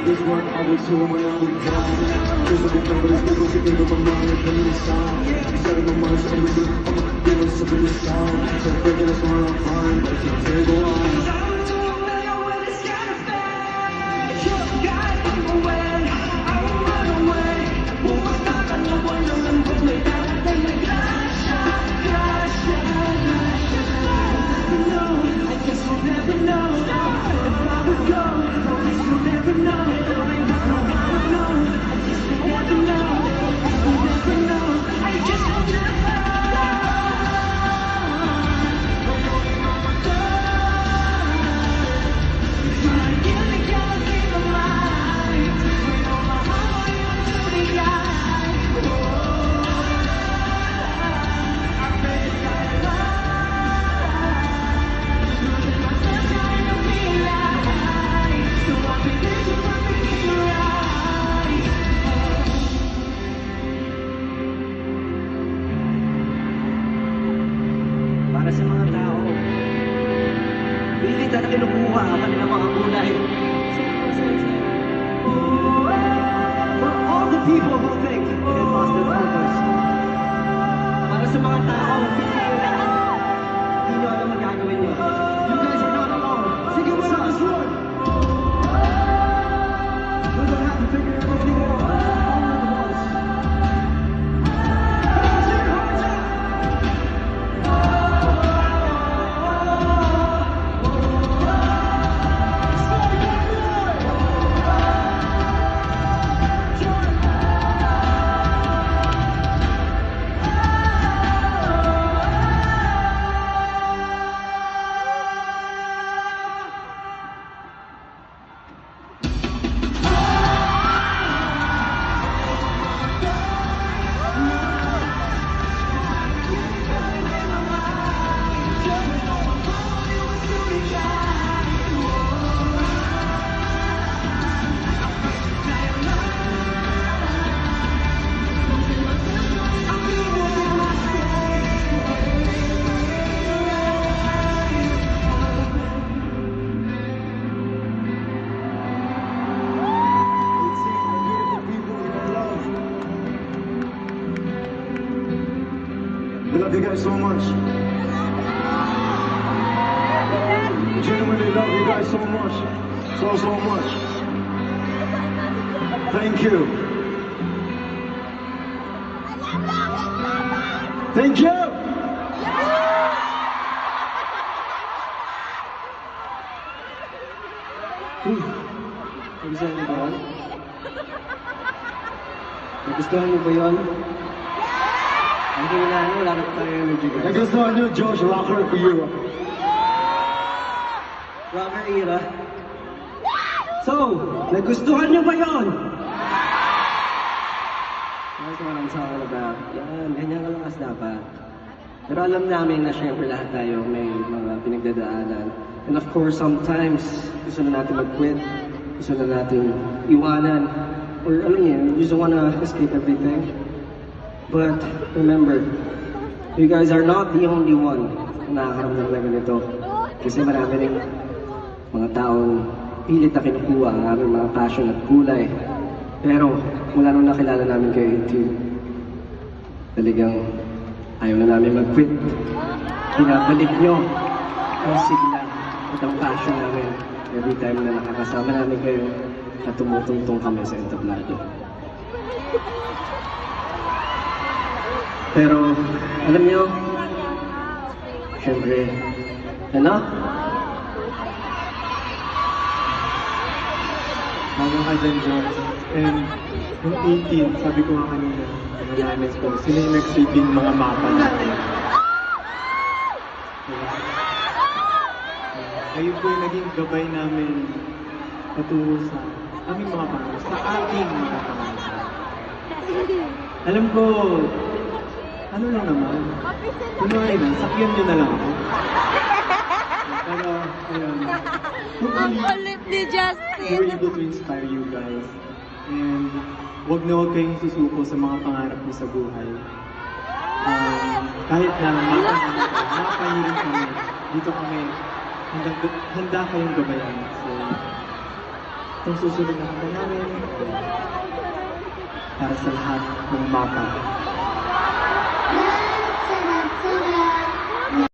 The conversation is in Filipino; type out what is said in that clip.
This one I was doing when I was down. Physical numbers, people thinking of my mind, and the sound. Setting my mind, so I'm giving something to sound. So breaking this one, I'm fine, but I can't take a while. Para sa mga tao, pilit at kinukuha ang kanilang mga kulay. For all the people who think they lost their purpose. Para sa mga tao, hindi nyo alam ang gagawin nyo. You guys are not alone. Sige mo sa aswan! We don't have to figure everything out. We love you guys so much. Genuinely love you guys so much. So much. Thank you. Thank you. Nagustuhan niyo ba yun? Nagustuhan niyo ba yun? Ang kailangan nyo, wala na pa tayo energy guys. Nagustuhan niyo, Josh, rocker for you. Rocker era. So, nagustuhan niyo ba yun? That's what I'm talking about. Yan, ganyan ka lang as dapat. Pero alam namin na syempre lahat tayo may mga pinagdadaanan. And of course, sometimes gusto na natin mag-quit. Gusto na natin iwanan. Or alam niyo, you just wanna escape everything. But remember, you guys are not the only one na nakakaramdam na ganito. Kasi marami rin mga taong pilit na kinukuha ang aming mga passion at kulay. Pero mula nung nakilala namin kayo YouTube, talagang ayaw na namin mag-quit. Pinabalik nyo ang sigla at ang passion namin every time na nakakasama namin kayo at tumutungtong kami sa entablado. Pero, alam niyo, syempre, ano? Tama ka dyan, Josh. And yung 18, sabi ko nga kanina, namin ko, sila yung nagsipin mga mapa natin. Ayun po yung naging gabay namin patungo sa aming mga pangarap, sa ating mga pangarap. Alam ko, ano lang naman, kunwari lang, sakyan nyo na lang ako. Pero, ayun, Ang hopefully, kulit ni we Justin. were able to inspire you guys. And wag na wag kayong susuko sa mga pangarap niyo sa buhay. Kahit na makapangirin kami, dito kami, handa kayong gabayan. So, itong susunod na kami namin, para sa lahat ng mapa.